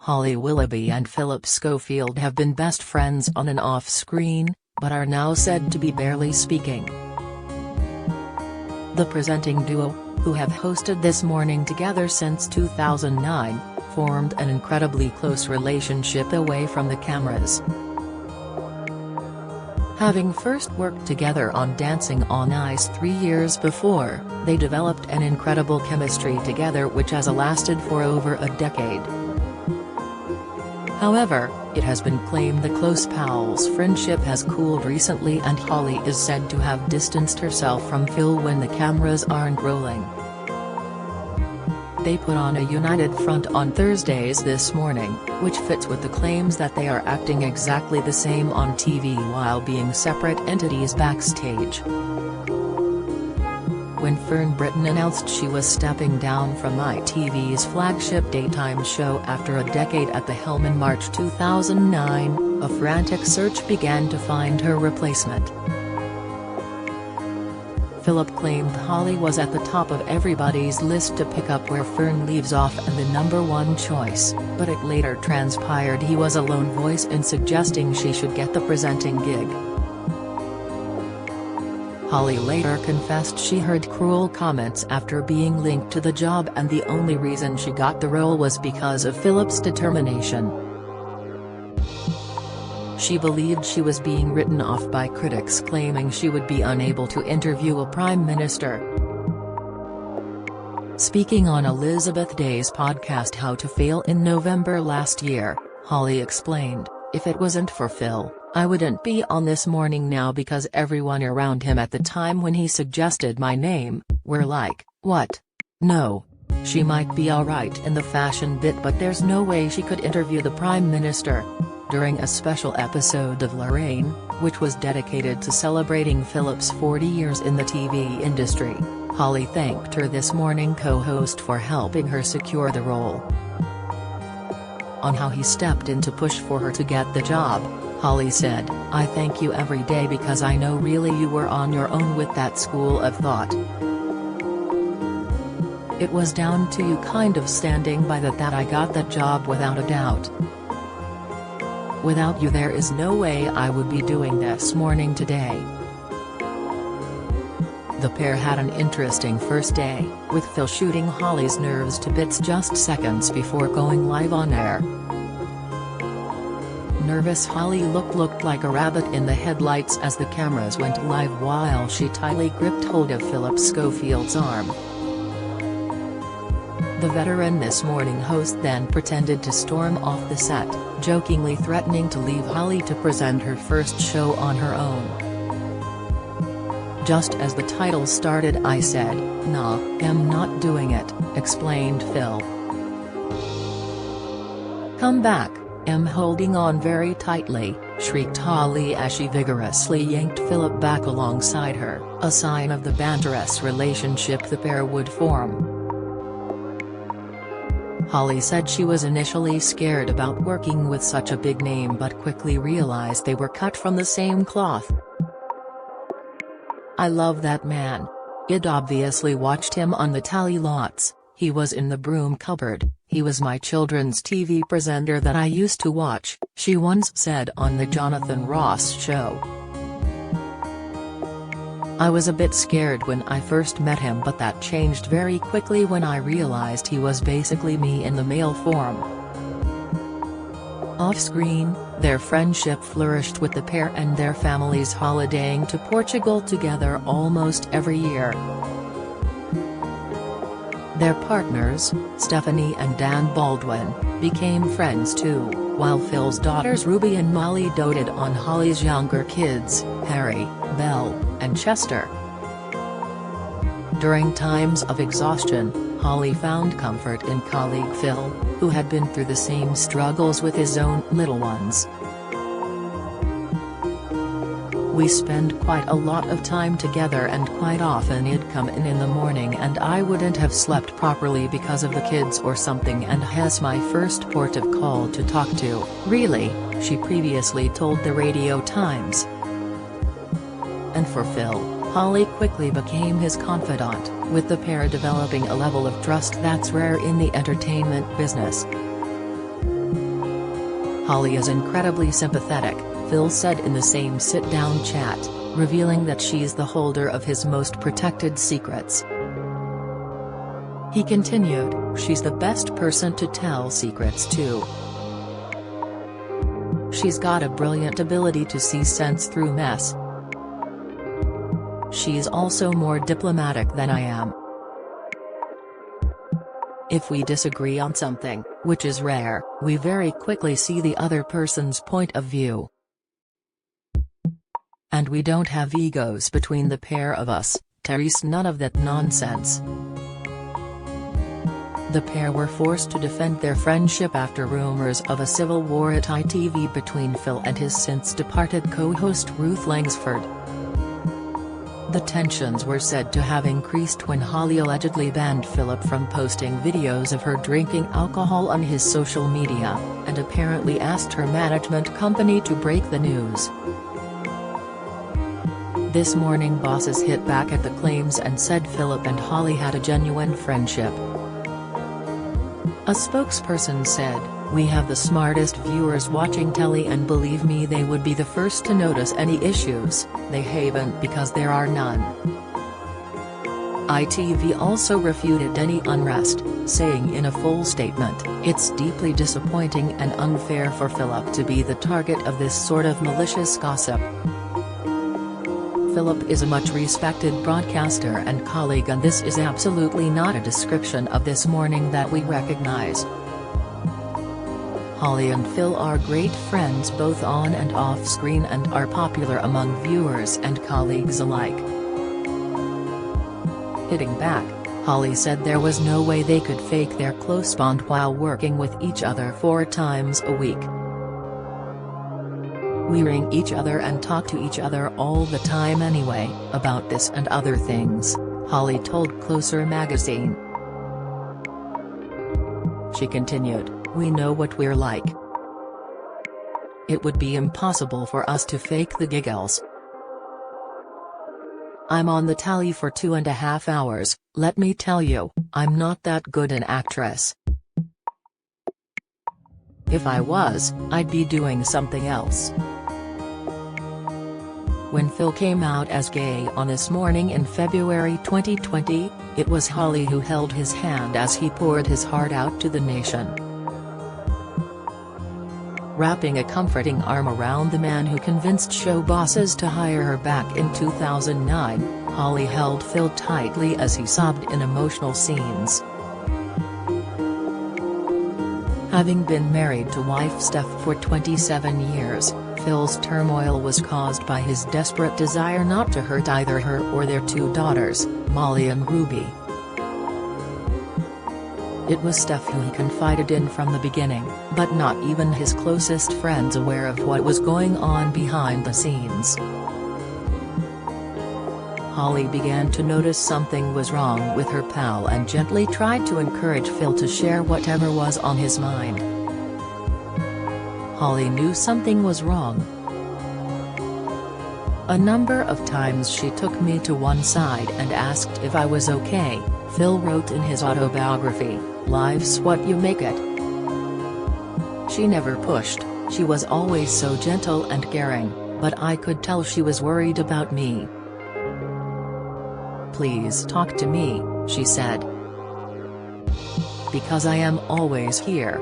Holly Willoughby and Phillip Schofield have been best friends on and off screen, but are now said to be barely speaking. The presenting duo, who have hosted This Morning together since 2009, formed an incredibly close relationship away from the cameras. Having first worked together on Dancing on Ice 3 years before, they developed an incredible chemistry together which has lasted for over a decade. However, it has been claimed the close pals' friendship has cooled recently, and Holly is said to have distanced herself from Phil when the cameras aren't rolling. They put on a united front on Thursday's This Morning, which fits with the claims that they are acting exactly the same on TV while being separate entities backstage. When Fern Britton announced she was stepping down from ITV's flagship daytime show after a decade at the helm in March 2009, a frantic search began to find her replacement. Phillip claimed Holly was at the top of everybody's list to pick up where Fern leaves off and the #1 choice, but it later transpired he was a lone voice in suggesting she should get the presenting gig. Holly later confessed she heard cruel comments after being linked to the job, and the only reason she got the role was because of Phillip's determination. She believed she was being written off by critics claiming she would be unable to interview a prime minister. Speaking on Elizabeth Day's podcast How to Fail in November last year, Holly explained, "If it wasn't for Phil, I wouldn't be on This Morning now, because everyone around him at the time when he suggested my name, were like, what? No. She might be alright in the fashion bit, but there's no way she could interview the Prime Minister." During a special episode of Lorraine, which was dedicated to celebrating Phillip's 40 years in the TV industry, Holly thanked her This Morning co-host for helping her secure the role. On how he stepped in to push for her to get the job, Holly said, "I thank you every day, because I know really you were on your own with that school of thought. It was down to you kind of standing by that I got that job without a doubt. Without you there is no way I would be doing This Morning today." The pair had an interesting first day, with Phil shooting Holly's nerves to bits just seconds before going live on air. Nervous Holly looked like a rabbit in the headlights as the cameras went live, while she tightly gripped hold of Phillip Schofield's arm. The veteran This Morning host then pretended to storm off the set, jokingly threatening to leave Holly to present her first show on her own. "Just as the title started I said, nah, I'm not doing it," explained Phil. "Come back, I'm holding on very tightly," shrieked Holly as she vigorously yanked Phillip back alongside her, a sign of the banterous relationship the pair would form. Holly said she was initially scared about working with such a big name, but quickly realized they were cut from the same cloth. "I love that man. I'd obviously watched him on the tally lots. He was in the broom cupboard, he was my children's TV presenter that I used to watch," she once said on the Jonathan Ross show. "I was a bit scared when I first met him, but that changed very quickly when I realized he was basically me in the male form." Off-screen, their friendship flourished, with the pair and their families holidaying to Portugal together almost every year. Their partners, Stephanie and Dan Baldwin, became friends too, while Phil's daughters Ruby and Molly doted on Holly's younger kids, Harry, Belle, and Chester. During times of exhaustion, Holly found comfort in colleague Phil, who had been through the same struggles with his own little ones. "We spend quite a lot of time together, and quite often he'd come in the morning and I wouldn't have slept properly because of the kids or something, and he's my first port of call to talk to, really," she previously told the Radio Times. And for Phil, Holly quickly became his confidant, with the pair developing a level of trust that's rare in the entertainment business. Holly is incredibly sympathetic, Phil said in the same sit-down chat, revealing that she's the holder of his most protected secrets. He continued, "She's the best person to tell secrets to. She's got a brilliant ability to see sense through mess. She's also more diplomatic than I am. If we disagree on something, which is rare, we very quickly see the other person's point of view. And we don't have egos between the pair of us, Therese, none of that nonsense." The pair were forced to defend their friendship after rumors of a civil war at ITV between Phil and his since-departed co-host Ruth Langsford. The tensions were said to have increased when Holly allegedly banned Phillip from posting videos of her drinking alcohol on his social media, and apparently asked her management company to break the news. This morning bosses hit back at the claims and said Phillip and Holly had a genuine friendship. A spokesperson said, "We have the smartest viewers watching telly and believe me they would be the first to notice any issues, they haven't because there are none." ITV also refuted any unrest, saying in a full statement, "It's deeply disappointing and unfair for Phillip to be the target of this sort of malicious gossip. Phillip is a much respected broadcaster and colleague, and this is absolutely not a description of this morning that we recognize. Holly and Phil are great friends both on and off screen and are popular among viewers and colleagues alike." Hitting back, Holly said there was no way they could fake their close bond while working with each other 4 times a week. "We ring each other and talk to each other all the time anyway, about this and other things," Holly told Closer magazine. She continued, "We know what we're like. It would be impossible for us to fake the giggles. I'm on the tally for 2.5 hours, let me tell you, I'm not that good an actress. If I was, I'd be doing something else." When Phil came out as gay on This Morning in February 2020, it was Holly who held his hand as he poured his heart out to the nation. Wrapping a comforting arm around the man who convinced show bosses to hire her back in 2009, Holly held Phil tightly as he sobbed in emotional scenes. Having been married to wife Steph for 27 years, Phil's turmoil was caused by his desperate desire not to hurt either her or their 2 daughters, Molly and Ruby. It was Steph who he confided in from the beginning, but not even his closest friends aware of what was going on behind the scenes. Holly began to notice something was wrong with her pal and gently tried to encourage Phil to share whatever was on his mind. Holly knew something was wrong. "A number of times she took me to one side and asked if I was okay," Phil wrote in his autobiography, "Life's what you make it." "She never pushed, she was always so gentle and caring, but I could tell she was worried about me. Please talk to me," she said. "Because I am always here."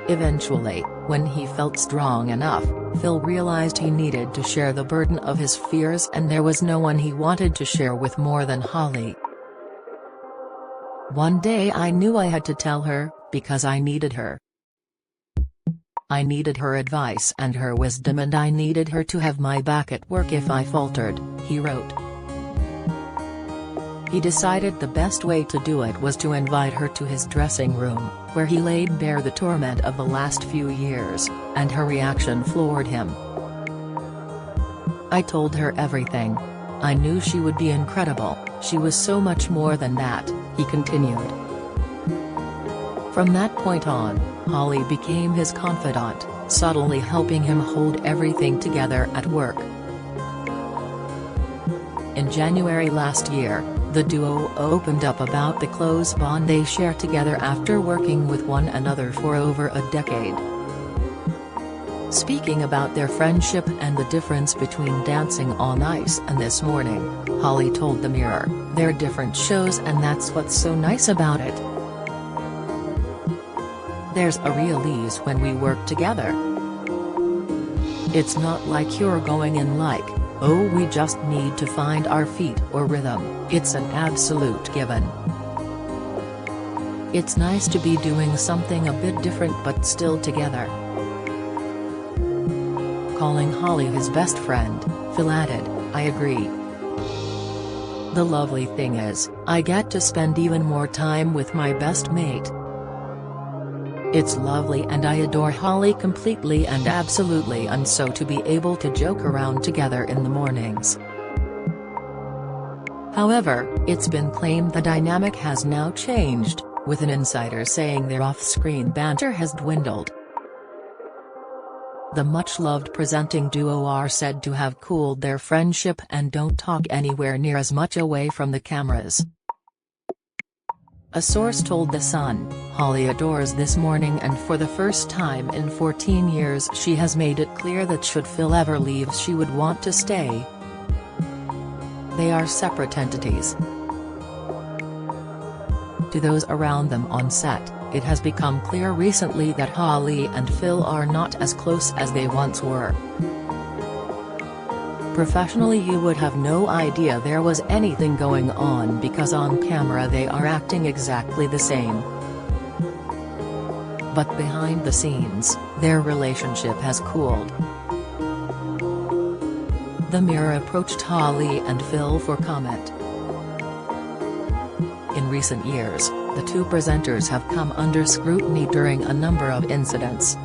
Eventually, when he felt strong enough, Phil realized he needed to share the burden of his fears, and there was no one he wanted to share with more than Holly. "One day I knew I had to tell her, because I needed her. I needed her advice and her wisdom, and I needed her to have my back at work if I faltered," he wrote. He decided the best way to do it was to invite her to his dressing room, where he laid bare the torment of the last few years, and her reaction floored him. "I told her everything. I knew she would be incredible, she was so much more than that," he continued. From that point on, Holly became his confidant, subtly helping him hold everything together at work. In January last year, The duo opened up about the close bond they share together after working with one another for over a decade. Speaking about their friendship and the difference between Dancing on Ice and This Morning, Holly told the Mirror, "They're different shows and that's what's so nice about it. There's a real ease when we work together. It's not like you're going in like, oh we just need to find our feet or rhythm, it's an absolute given. It's nice to be doing something a bit different but still together." Calling Holly his best friend, Phil added, "I agree. The lovely thing is, I get to spend even more time with my best mate. It's lovely and I adore Holly completely and absolutely, and so to be able to joke around together in the mornings." However, it's been claimed the dynamic has now changed, with an insider saying their off-screen banter has dwindled. The much-loved presenting duo are said to have cooled their friendship and don't talk anywhere near as much away from the cameras. A source told The Sun, "Holly adores This Morning and for the first time in 14 years she has made it clear that should Phil ever leave she would want to stay. They are separate entities." To those around them on set, it has become clear recently that Holly and Phil are not as close as they once were. Professionally you would have no idea there was anything going on because on camera they are acting exactly the same. But behind the scenes, their relationship has cooled. The Mirror approached Holly and Phil for comment. In recent years, the two presenters have come under scrutiny during a number of incidents.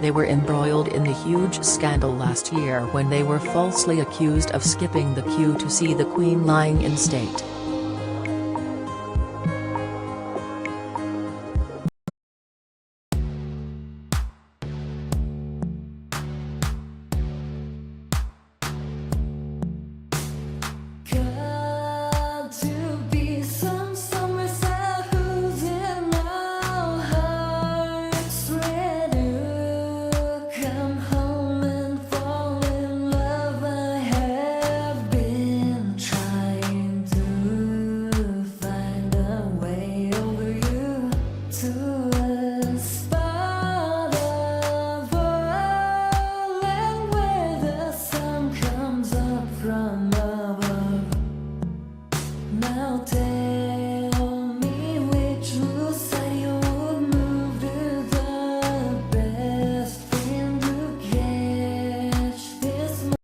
They were embroiled in the huge scandal last year when they were falsely accused of skipping the queue to see the Queen lying in state. Now